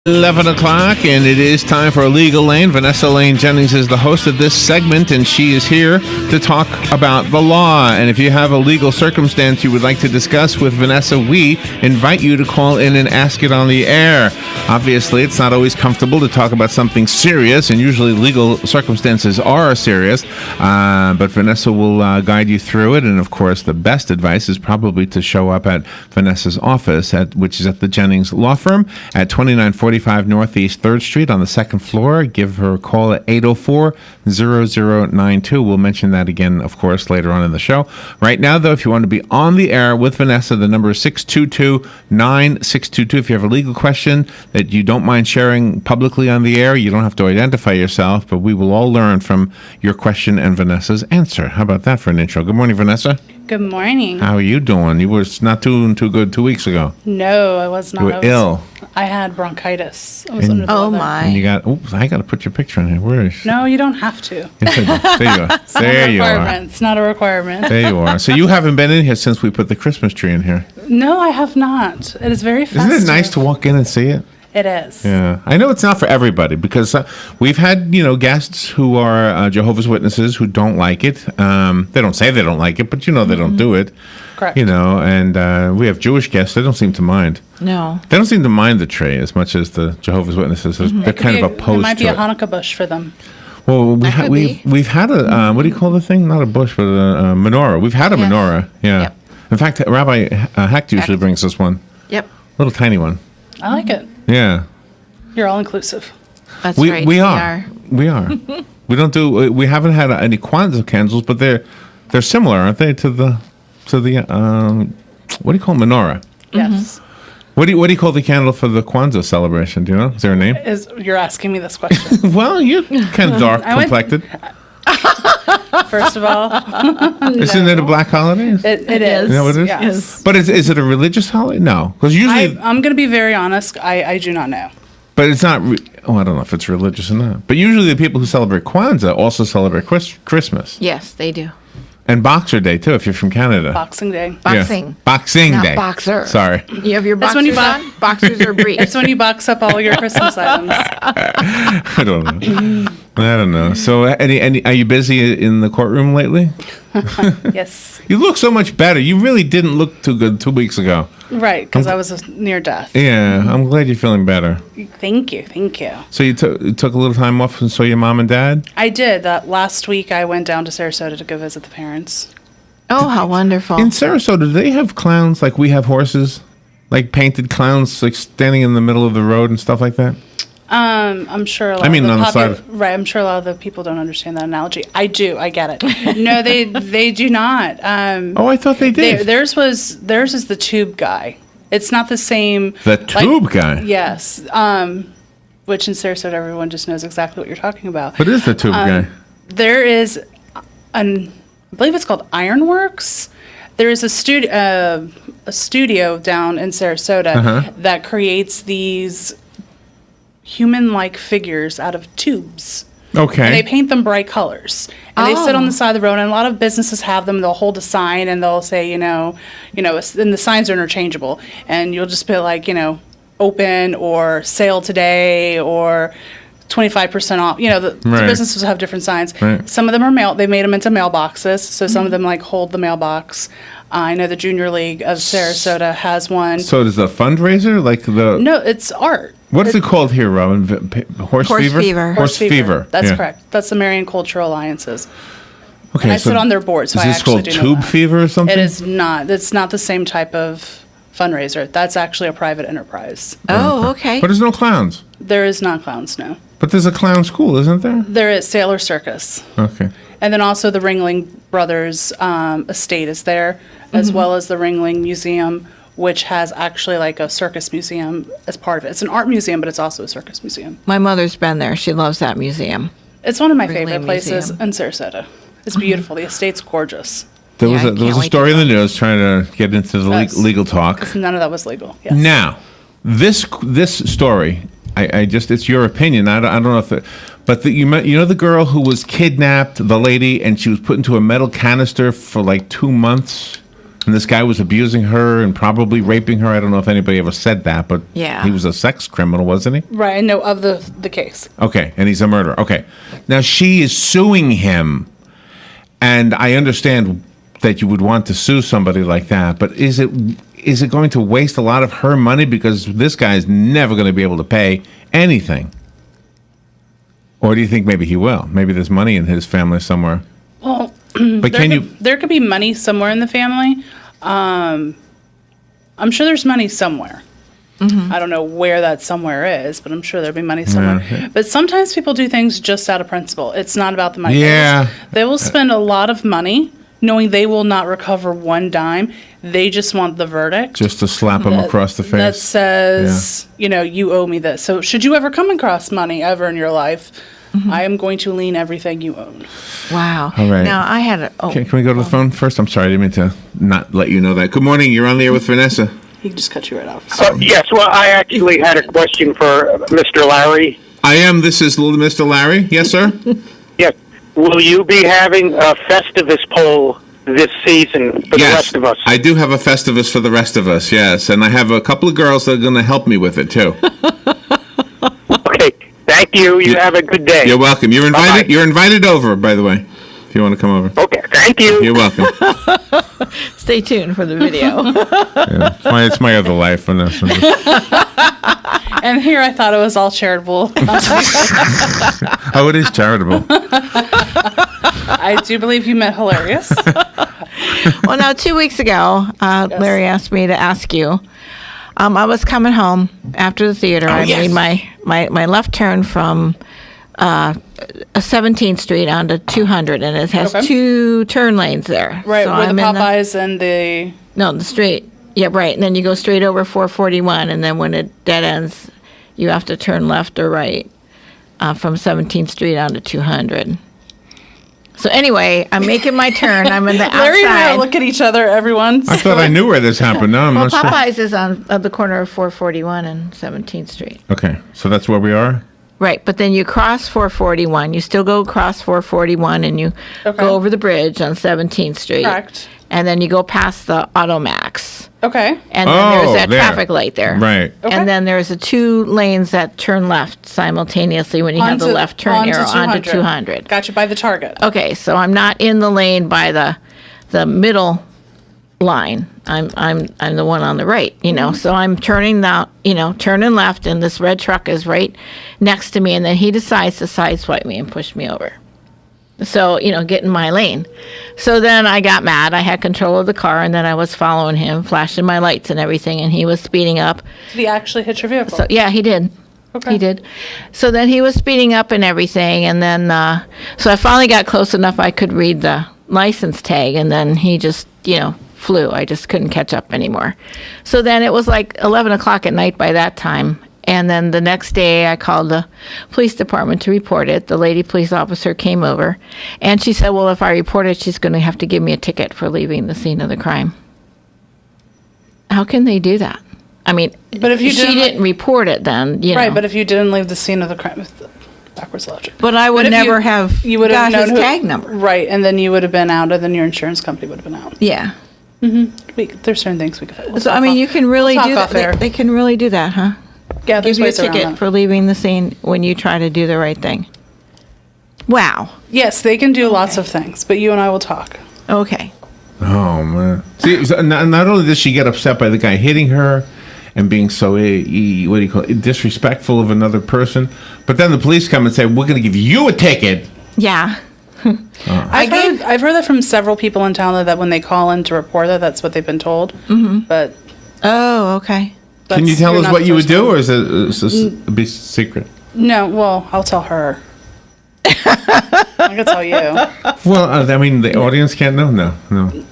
11 o'clock, and it is time for Legal Lane. Vanessa Lane Jennings is the host of this segment, and she is here to talk about the law. And if you have a legal circumstance you would like to discuss with Vanessa, we invite you to call in and ask it on the air. Obviously, it's not always comfortable to talk about something serious, and usually legal circumstances are serious, but Vanessa will guide you through it. And of course, the best advice is probably to show up at Vanessa's office, which is at the Jennings Law Firm at 2945 Northeast 3rd Street on the second floor. Give her a call at 804-0092. We'll mention that again, of course, later on in the show. Right now, though, if you want to be on the air with Vanessa, the number is 622-9622. If you have a legal question that you don't mind sharing publicly on the air, you don't have to identify yourself, but we will all learn from your question and Vanessa's answer. How about that for an intro? Good morning, Vanessa. Good morning. How are you doing? You were not doing too good 2 weeks ago. No, I was not. You were ill. I had bronchitis. I was under the weather. My. And you got, oops, I got to put your picture on here. Where is No, you don't have to. Yes, I do. There you are. There you are. It's not a requirement. There you are. So you haven't been in here since we put the Christmas tree in here. No, I have not. It is very festive. Isn't it nice to walk in and see it? It is. Yeah. I know it's not for everybody because we've had, guests who are Jehovah's Witnesses who don't like it. They don't say they don't like it, but they don't do it. Correct. And we have Jewish guests. They don't seem to mind. No. They don't seem to mind the tree as much as the Jehovah's Witnesses. They're kind of opposed to it. It might be a Hanukkah bush for them. Well, we've had a, what do you call the thing? Not a bush, but a menorah. We've had a menorah. Yeah. Yep. In fact, Rabbi Hecht usually brings us one. Yep. Little tiny one. I like it. Yeah. You're all inclusive. That's We right. are. We haven't had any Kwanzaa candles, but they're similar, aren't they, to the what do you call menorah? Yes. What do you call the candle for the Kwanzaa celebration? Do you know? Is there a name? You're asking me this question. Well, you're kind of dark complected. First of all, Isn't it a black holiday? it is. You know what it is? Yes. But is it a religious holiday? No, because usually. I'm going to be very honest. I do not know. But it's not. I don't know if it's religious or not. But usually the people who celebrate Kwanzaa also celebrate Christmas Yes, they do. and Boxer Day too. If you're from Canada. Boxing Day. Yeah. Boxing. Boxing Not Day. boxer. Sorry. You have your That's boxers when you on? Boxers are briefs. It's when you box up all your Christmas items. I don't know. I don't know. So, are you busy in the courtroom lately? Yes. You look so much better. You really didn't look too good 2 weeks ago. Right, because I was near death. Yeah, I'm glad you're feeling better. Thank you. So you took a little time off and saw your mom and dad? I did. Last week I went down to Sarasota to go visit the parents. Oh, how wonderful. In Sarasota, do they have clowns like we have horses? Like painted clowns, like standing in the middle of the road and stuff like that? I'm sure. On the side. Right. I'm sure a lot of the people don't understand that analogy. I do. I get it. No, they do not. I thought they did. Theirs is the tube guy. It's not the same. The tube guy. Yes. Which in Sarasota everyone just knows exactly what you're talking about. What is the tube guy? There is I believe it's called Ironworks. There is a studio down in Sarasota that creates these human-like figures out of tubes. Okay. And they paint them bright colors. And they sit on the side of the road, and a lot of businesses have them. They'll hold a sign, and they'll say, and the signs are interchangeable. And you'll just be like, open or sale today or 25% off. The businesses have different signs. Right. Some of them are they made them into mailboxes, so some of them hold the mailbox. I know the Junior League of Sarasota has one. So is it a fundraiser? No, it's art. What's it called here, Robin? Horse fever? Horse fever. That's correct. That's the Marion Cultural Alliances. Okay, And I sit on their board, so is I this actually called do know tube that. fever or something? It is not. It's not the same type of fundraiser. That's actually a private enterprise. Oh, okay. But there's no clowns. There is not clowns, no. But there's a clown school, isn't there? There is Sailor Circus. Okay. And then also the Ringling Brothers estate is there, as well as the Ringling Museum, which has actually like a circus museum as part of it. It's an art museum, but it's also a circus museum. My mother's been there. She loves that museum. It's one of my Ringling favorite places Museum. in Sarasota. It's beautiful. The estate's gorgeous. There Yeah, I was a can't wait story to in the news trying to get into the Yes. legal talk. None of that was legal. Yes. Now, this story, I just, it's your opinion. I don't know if it, but you know the girl who was kidnapped, the lady, and she was put into a metal canister for like 2 months. And this guy was abusing her and probably raping her. I don't know if anybody ever said that, but Yeah. he was a sex criminal, wasn't he? Right. I know of the case. Okay, and he's a murderer. Okay. Now she is suing him. And I understand that you would want to sue somebody like that, but is it going to waste a lot of her money because this guy's never going to be able to pay anything? Or do you think maybe he will? Maybe there's money in his family somewhere. Well, But there could be money somewhere in the family. I'm sure there's money somewhere. I don't know where that somewhere is, but I'm sure there'll be money somewhere. Yeah. But sometimes people do things just out of principle. It's not about the money. Yeah. They will spend a lot of money knowing they will not recover one dime. They just want the verdict. Just to slap him across the face. That says, you owe me this. So should you ever come across money ever in your life, I am going to lien everything you own. Wow. All right. Now, I had a... Can we go to the phone first? I'm sorry, I didn't mean to not let you know that. Good morning. You're on the air with Vanessa. He can just cut you right off. Yes, well, I actually had a question for Mr. Larry. I am. This is Mr. Larry. Yes, sir? Yes. Will you be having a Festivus poll this season for the rest of us? I do have a Festivus for the rest of us, yes. And I have a couple of girls that are going to help me with it, too. Okay. Thank you. You have a good day. You're welcome. You're invited. Bye-bye. You're invited over, by the way, if you want to come over. Okay. Thank you. You're welcome. Stay tuned for the video. Yeah, it's my other life, Vanessa. And here I thought it was all charitable. Oh, it is charitable. I do believe you meant hilarious. Well, now, 2 weeks ago, Larry asked me to ask you. I was coming home after the theater. I made my left turn from 17th Street onto 200, and it has two turn lanes there. Right, So where I'm the in Popeyes and the... No, the street. Yeah, right. And then you go straight over 441, and then when it dead ends, you have to turn left or right from 17th Street onto 200. So anyway, I'm making my turn. I'm in the outside. Larry and I look at each other, everyone. I thought I knew where this happened. No, I'm Well, not sure. Popeyes is on the corner of 441 and 17th Street. Okay, so that's where we are? Right, but then you cross 441. You still go across 441, and you go over the bridge on 17th Street. Correct. And then you go past the Automax. Okay. And then there's that there. traffic light there. Right. Okay. And then there's the two lanes that turn left simultaneously when you have the left turn arrow onto 200. Gotcha, by the Target. Okay, so I'm not in the lane by the middle line. I'm the one on the right, So I'm turning turning left, and this red truck is right next to me, and then he decides to sideswipe me and push me over. So, get in my lane. So then I got mad. I had control of the car, and then I was following him, flashing my lights and everything, and he was speeding up. Did he actually hit your vehicle? So, yeah, he did. Okay. He did. So then he was speeding up and everything, and then, so I finally got close enough I could read the license tag, and then he just, flew. I just couldn't catch up anymore. So then it was like 11 o'clock at night by that time. And then the next day I called the police department to report it. The lady police officer came over, and she said, well, if I report it, she's going to have to give me a ticket for leaving the scene of the crime. How can they do that? I mean, But if you she didn't report it then, Right, but if you didn't leave the scene of the crime, with the backwards logic. But I would if never have you would got have known his tag number. Right, and then you would have been out, and then your insurance company would have been out. Yeah. There's certain things we could. So, I mean, you can really do that. Air. They can really do that, huh? Yeah, there's Give you a ways around ticket that. for leaving the scene when you try to do the right thing. Wow. Yes, they can do lots of things, but you and I will talk. Okay. Oh, man. See, so not only does she get upset by the guy hitting her and being so, what do you call it, disrespectful of another person, but then the police come and say, we're going to give you a ticket. Yeah. I've heard that from several people in town that when they call in to report that, that's what they've been told. Mm-hmm. But Oh, okay. Can you tell you're us not what you would first do, one. or is this a big secret? No, well, I'll tell her. I can tell you. Well, I mean, the audience can't know. No.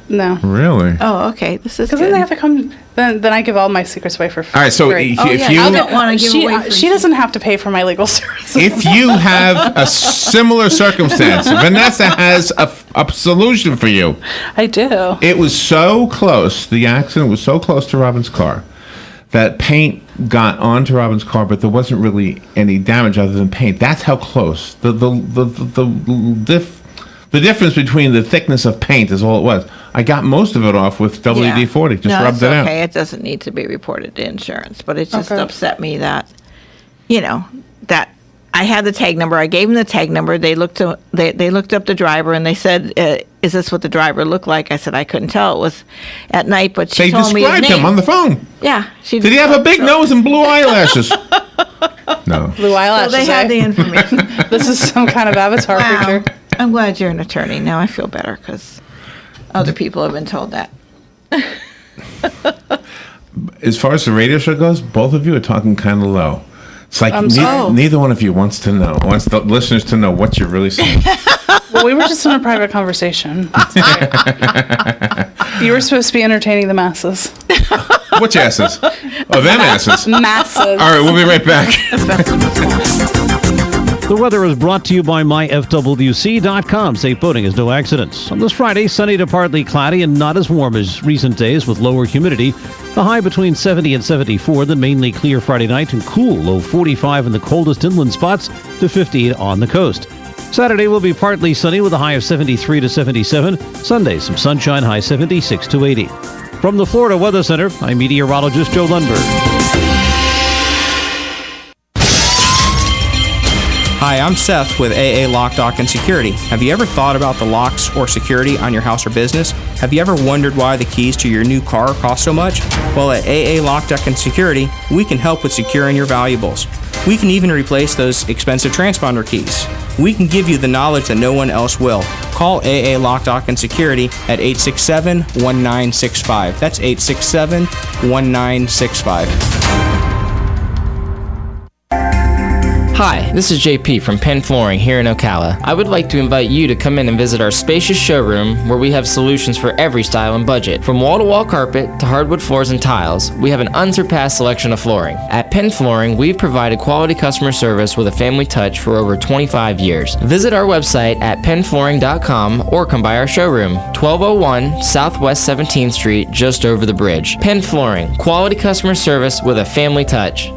No. Really? Oh, okay. This is Because good. then they have to come. Then I give all my secrets away for free. All right, so free. if yeah, you I don't want to give away free She doesn't have to pay for my legal services. if you have a similar circumstance, Vanessa has a solution for you. I do. It was so close. The accident was so close to Robin's car that paint got onto Robin's car, but there wasn't really any damage other than paint. That's how close. The difference between the thickness of paint is all it was. I got most of it off with WD-40. Just rubbed it out. Okay, it doesn't need to be reported to insurance, but it just Okay. upset me that, that I had the tag number. I gave them the tag number. They looked up the driver and they said, "Is this what the driver looked like?" I said I couldn't tell. It was at night, but she They told me his described name. him on the phone. Yeah, she Did he have a big nose and blue eyelashes? No. Blue eyelashes. So they had eh? the information. This is some kind of avatar Wow. picture. I'm glad you're an attorney. Now I feel better because other people have been told that. As far as the radio show goes, both of you are talking kind of low. It's like neither one of you wants the listeners to know what you're really saying. Well, we were just in a private conversation. You were supposed to be entertaining the masses. Which asses? Oh, them asses. Masses. All right, we'll be right back. The weather is brought to you by myfwc.com. Safe boating is no accidents. On this Friday, sunny to partly cloudy and not as warm as recent days with lower humidity. The high between 70 and 74, then mainly clear Friday night and cool, low 45 in the coldest inland spots to 58 on the coast. Saturday will be partly sunny with a high of 73 to 77. Sunday, some sunshine, high 76 to 80. From the Florida Weather Center, I'm meteorologist Joe Lundberg. Hi, I'm Seth with AA Lock, Dock, and Security. Have you ever thought about the locks or security on your house or business? Have you ever wondered why the keys to your new car cost so much? Well, at AA Lock, Dock, and Security, we can help with securing your valuables. We can even replace those expensive transponder keys. We can give you the knowledge that no one else will. Call AA Lock, Dock, and Security at 867-1965. That's 867-1965. Hi, this is JP from Penn Flooring here in Ocala. I would like to invite you to come in and visit our spacious showroom where we have solutions for every style and budget. From wall-to-wall carpet to hardwood floors and tiles, we have an unsurpassed selection of flooring. At Penn Flooring, we've provided quality customer service with a family touch for over 25 years. Visit our website at pennflooring.com or come by our showroom, 1201 Southwest 17th Street, just over the bridge. Penn Flooring, quality customer service with a family touch.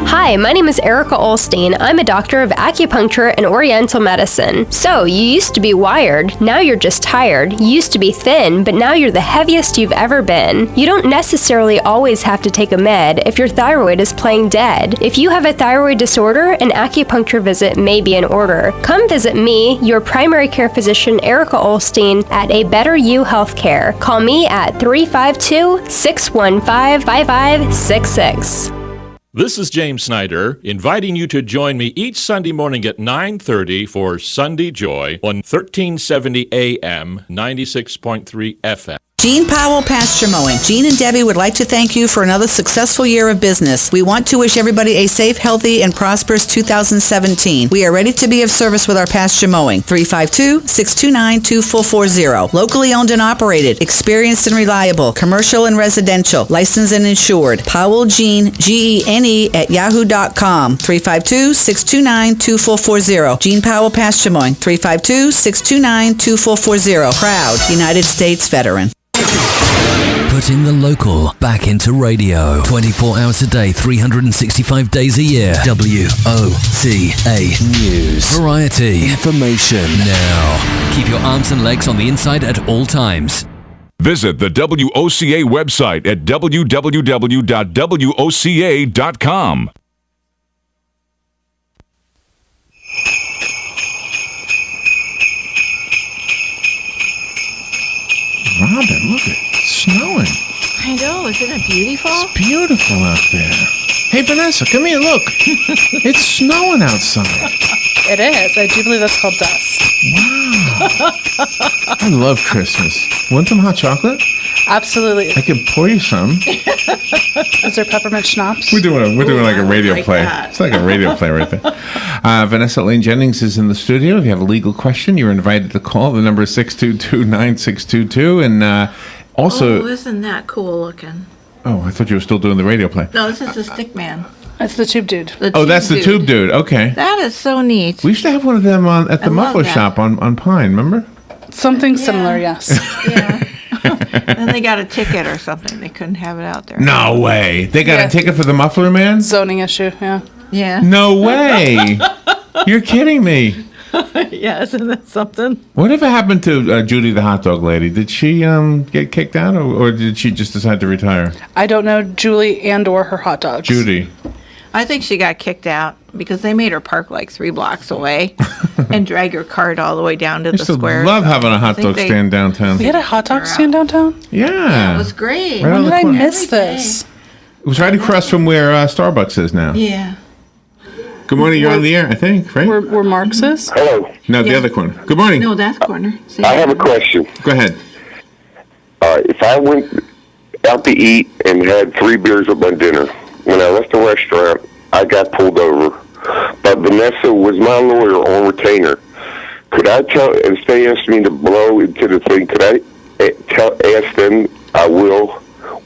Hi, my name is Erica Olstein. I'm a doctor of acupuncture and oriental medicine. So, you used to be wired, now you're just tired. You used to be thin, but now you're the heaviest you've ever been. You don't necessarily always have to take a med if your thyroid is playing dead. If you have a thyroid disorder, an acupuncture visit may be in order. Come visit me, your primary care physician, Erica Olstein, at A Better You Healthcare. Call me at 352-615-5566. This is James Snyder, inviting you to join me each Sunday morning at 9:30 for Sunday Joy on 1370 AM, 96.3 FM. Gene Powell Pasture Mowing. Gene and Debbie would like to thank you for another successful year of business. We want to wish everybody a safe, healthy, and prosperous 2017. We are ready to be of service with our pasture mowing. 352-629-2440. Locally owned and operated. Experienced and reliable. Commercial and residential. Licensed and insured. Powell Gene, Gene at yahoo.com. 352-629-2440. Gene Powell Pasture Mowing. 352-629-2440. Proud United States veteran. Putting the local back into radio. 24 hours a day, 365 days a year. WOCA News. Variety. Information. Now. Keep your arms and legs on the inside at all times. Visit the WOCA website at www.woca.com. Robin, look, it's snowing. I know, isn't it beautiful? It's beautiful out there. Hey, Vanessa, come here, look. It's snowing outside. It is. I do believe that's called dust. Wow. I love Christmas. Want some hot chocolate? Absolutely. I can pour you some. Is there peppermint schnapps? We're doing like a radio like play. that. It's like a radio play right there. Vanessa Lane Jennings is in the studio. If you have a legal question, you're invited to call. The number is 622-9622. And also... Oh, isn't that cool looking? Oh, I thought you were still doing the radio play. No, this is the stick man. That's the tube dude. That's the tube dude. Okay. That is so neat. We used to have one of them at the muffler shop on Pine, remember? Something similar, yes. Yeah. Then they got a ticket or something. They couldn't have it out there. No way. They got a ticket for the muffler man? Zoning issue, yeah. Yeah. No way. You're kidding me. Yeah, isn't that something? Whatever happened to Judy, the hot dog lady? Did she get kicked out, or did she just decide to retire? I don't know Julie and or her hot dogs. Judy. I think she got kicked out because they made her park like 3 blocks away and drag her cart all the way down to I the used to square. love having a hot think dog they- stand downtown. We had a hot dog stand downtown? Yeah. It was great. Right When on did the I corner. miss this? It was right across from where Starbucks is now. Yeah. Good morning. You're on the air, I think, right? Where Mark's is? Hello. No, the other corner. Good morning. No, that corner. See? I have a question. Go ahead. If I went out to eat and had 3 beers with my dinner, when I left the restaurant, I got pulled over. But Vanessa was my lawyer on retainer. Could I tell, if they asked me to blow into the thing, could I ask them, I will,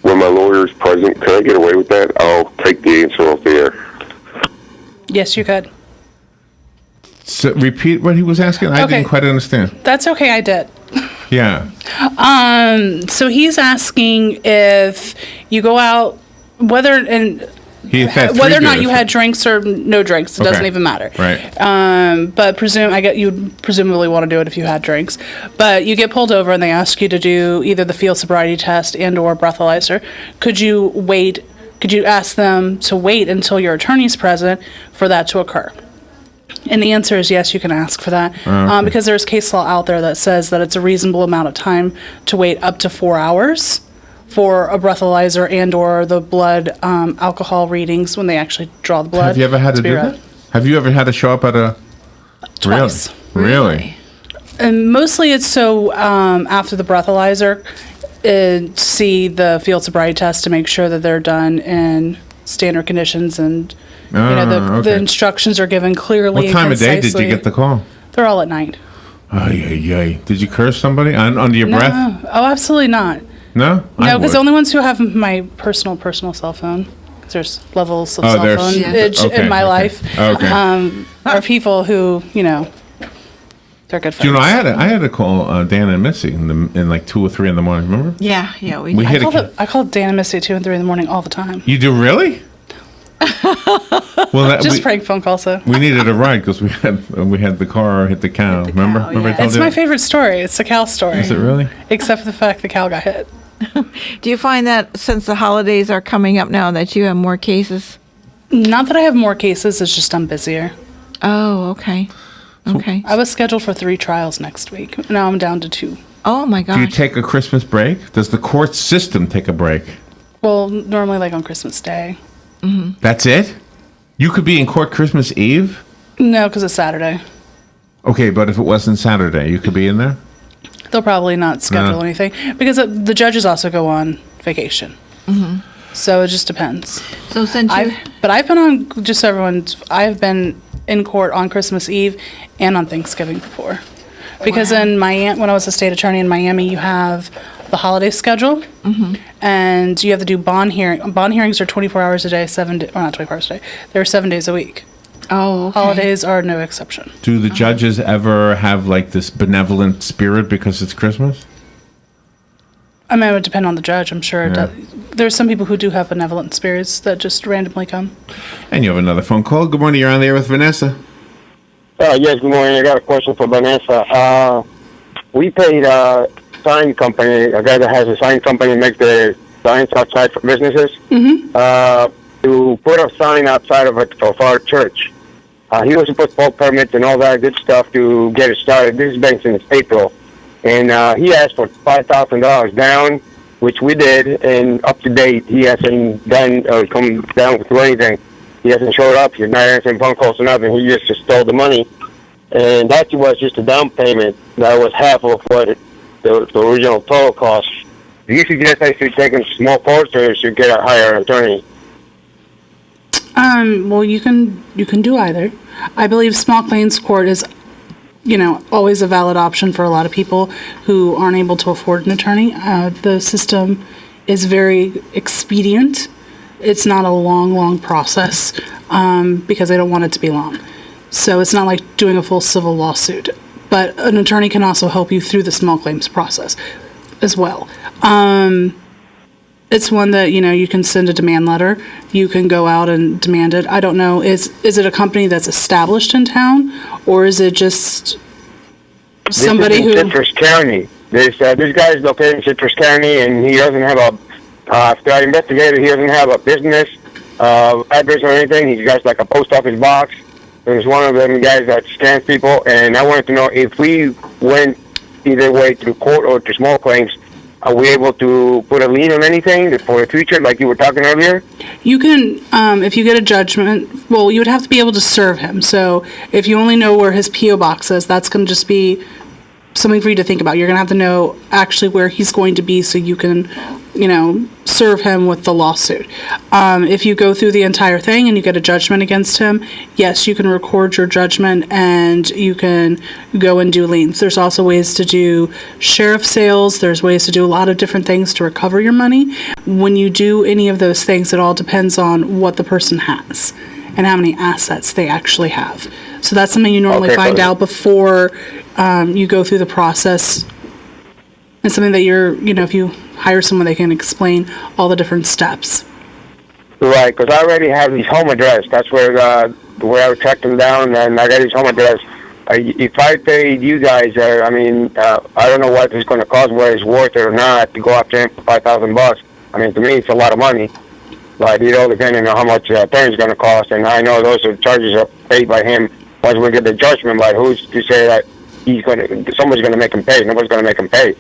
when my lawyer is present? Could I get away with that? I'll take the answer off the air. Yes, you could. So repeat what he was asking. I Okay. didn't quite understand. That's okay, I did. Yeah. So he's asking if you go out, whether or not you had drinks or no drinks, it doesn't Okay. even matter. Right. But you'd presumably want to do it if you had drinks. But you get pulled over and they ask you to do either the field sobriety test and or breathalyzer. Could you ask them to wait until your attorney's present for that to occur? And the answer is yes, you can ask for that. Okay. Because there's case law out there that says that it's a reasonable amount of time to wait up to 4 hours for a breathalyzer and or the blood alcohol readings when they actually draw the blood. Have you ever had to be do read. that? Have you ever had to show up at a... Twice. Really? And mostly it's so after the breathalyzer, see the field sobriety test to make sure that they're done in standard conditions and the okay. instructions are given clearly. What time and of day did concisely. you get the call? They're all at night. Ay. Did you curse somebody under your breath? No. Oh, absolutely not. No? No, because the only ones who have my personal cell phone, because there's levels of cell phone in my life, are people who, they're good friends. Do you know, I had to call Dan and Missy in like 2 or 3 in the morning, remember? Yeah, we hit I call Dan and Missy at 2 and 3 in the morning all the time. You do really? Well, Just prank phone calls, though. we needed a ride because we had the car hit the cow. Remember? Remember I told It's you my that? favorite story. It's the cow story. Is it really? Except for the fact the cow got hit. Do you find that since the holidays are coming up now that you have more cases? Not that I have more cases, it's just I'm busier. Oh, okay. Okay. I was scheduled for 3 trials next week. Now I'm down to 2. Oh, my Do you gosh. take a Christmas break? Does the court system take a break? Well, normally like on Christmas Day. That's it? You could be in court Christmas Eve? No, because it's Saturday. Okay, but if it wasn't Saturday, you could be in there? They'll probably not schedule anything because the judges also go on vacation. So it just depends. So since you... I've been on, just so everyone's, I've been in court on Christmas Eve and on Thanksgiving before. Because in Miami, when I was a state attorney in Miami, you have the holiday schedule, and you have to do bond hearing. Bond hearings are 24 hours a day, not 24 hours a day. They're 7 days a week. Oh, okay. Holidays are no exception. Do the judges ever have like this benevolent spirit because it's Christmas? I mean, it would depend on the judge, I'm sure. Yeah. There's some people who do have benevolent spirits that just randomly come. And you have another phone call. Good morning. You're on the air with Vanessa. Yes, good morning. I got a question for Vanessa. We paid a sign company, a guy that has a sign company, make the signs outside for businesses, to put a sign outside of our church. He was supposed to pull permits and all that good stuff to get it started. This has been since April. And he asked for $5,000 down, which we did, and up to date, he hasn't done or come down with anything. He hasn't showed up. He's not answering phone calls or nothing. He just stole the money. And that was just a down payment. That was half of what the original total cost. Do you suggest I should take a small course or should get a higher attorney? Well, you can do either. I believe small claims court is, always a valid option for a lot of people who aren't able to afford an attorney. The system is very expedient. It's not a long process because they don't want it to be long. So it's not like doing a full civil lawsuit. But an attorney can also help you through the small claims process as well. It's one that, you can send a demand letter. You can go out and demand it. I don't know. Is it a company that's established in town, or is it just somebody this is in Citrus County? This guy is located in Citrus County, and he doesn't have after I investigated, he doesn't have a business address or anything. He's got like a post office box. There's one of them guys that scans people, and I wanted to know if we went either way through court or to small claims, are we able to put a lien on anything for the future, like you were talking earlier? You can, if you get a judgment, well, you would have to be able to serve him. So if you only know where his P.O. box is, that's going to just be something for you to think about. You're going to have to know actually where he's going to be so you can, serve him with the lawsuit. If you go through the entire thing and you get a judgment against him, yes, you can record your judgment and you can go and do liens. There's also ways to do sheriff sales. There's ways to do a lot of different things to recover your money. When you do any of those things, it all depends on what the person has and how many assets they actually have. So that's something you normally find out before you go through the process. It's something that if you hire someone, they can explain all the different steps. Right, because I already have his home address. That's where I tracked him down, and I got his home address. If I paid you guys, I don't know what it's going to cost, whether it's worth it or not, to go after him for $5,000. I mean, to me, it's a lot of money. But, depending on how much the attorney's going to cost, and I know those charges are paid by him once we get the judgment. But who's to say that somebody's going to make him pay? Nobody's going to make him pay.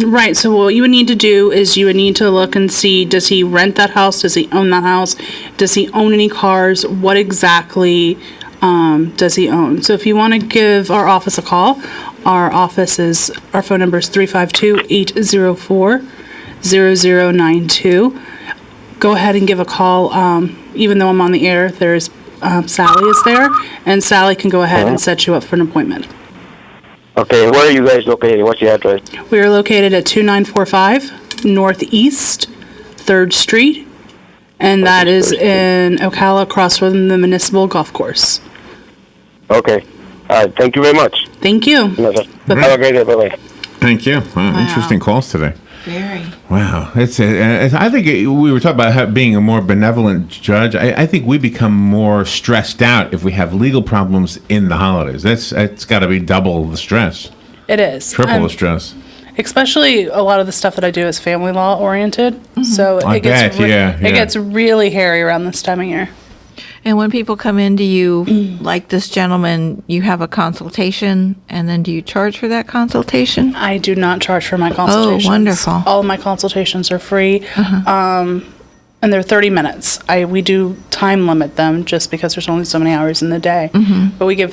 Right, so what you would need to do is you would need to look and see, does he rent that house? Does he own that house? Does he own any cars? What exactly does he own? So if you want to give our office a call, our phone number is 352-804-0092. Go ahead and give a call. Even though I'm on the air, there's Sally is there, and Sally can go ahead and set you up for an appointment. Okay, where are you guys located? What's the address? We are located at 2945 Northeast 3rd Street, and that is in Ocala, across from the Municipal Golf Course. Okay. All right, thank you very much. Thank you. Have a great day. Bye-bye. Thank you. Wow. Interesting calls today. Very. Wow. I think we were talking about being a more benevolent judge. I think we become more stressed out if we have legal problems in the holidays. It's got to be double the stress. It is. Triple the stress. Especially a lot of the stuff that I do is family law oriented. Mm-hmm. So it gets really hairy around this time of year. And when people come into you, like this gentleman, you have a consultation, and then do you charge for that consultation? I do not charge for my consultations. Oh, wonderful. All of my consultations are free, and they're 30 minutes. We do time limit them just because there's only so many hours in the day. Mm-hmm. But we give,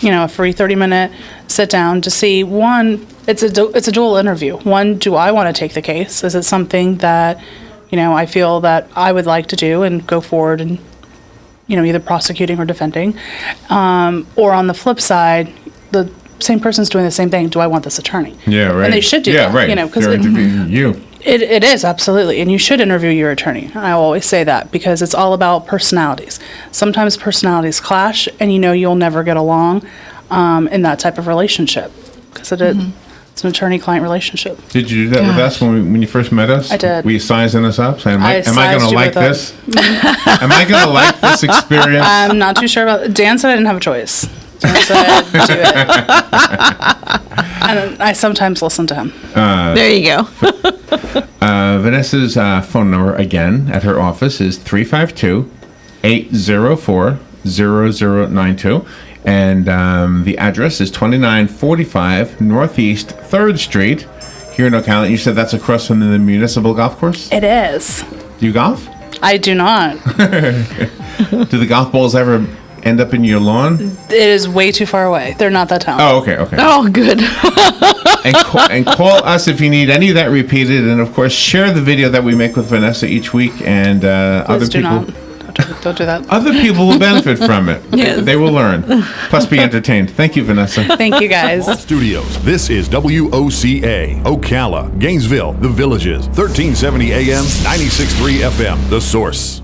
a free 30-minute sit down to see, one, it's a dual interview. One, do I want to take the case? Is it something that, I feel that I would like to do and go forward and either prosecuting or defending, or on the flip side, the same person's doing the same thing. Do I want this attorney? Yeah, right. And they should do that. Yeah, right. Because they're interviewing you. It is, absolutely. And you should interview your attorney. I always say that because it's all about personalities. Sometimes personalities clash, and you'll never get along in that type of relationship because it's an attorney-client relationship. Did you do that with us when you first met us? I did. Were you sizing us up? Saying, am I going to like this? Mm-hmm. Am I going to like this experience? I'm not too sure about it. Dan said I didn't have a choice. Dan said, do it. And I sometimes listen to him. There you go. Vanessa's phone number, again, at her office is 352-804-0092. And the address is 2945 Northeast 3rd Street here in Ocala. You said that's across from the Municipal Golf Course? It is. Do you golf? I do not. Do the golf balls ever end up in your lawn? It is way too far away. They're not that talented. Oh, okay. Oh, good. and call us if you need any of that repeated. And, of course, share the video that we make with Vanessa each week. And other people... Don't do that. Other people will benefit from it. Yes. They will learn. Plus be entertained. Thank you, Vanessa. Thank you, guys. Studios. This is WOCA, Ocala, Gainesville, The Villages, 1370 AM, 96.3 FM, The Source.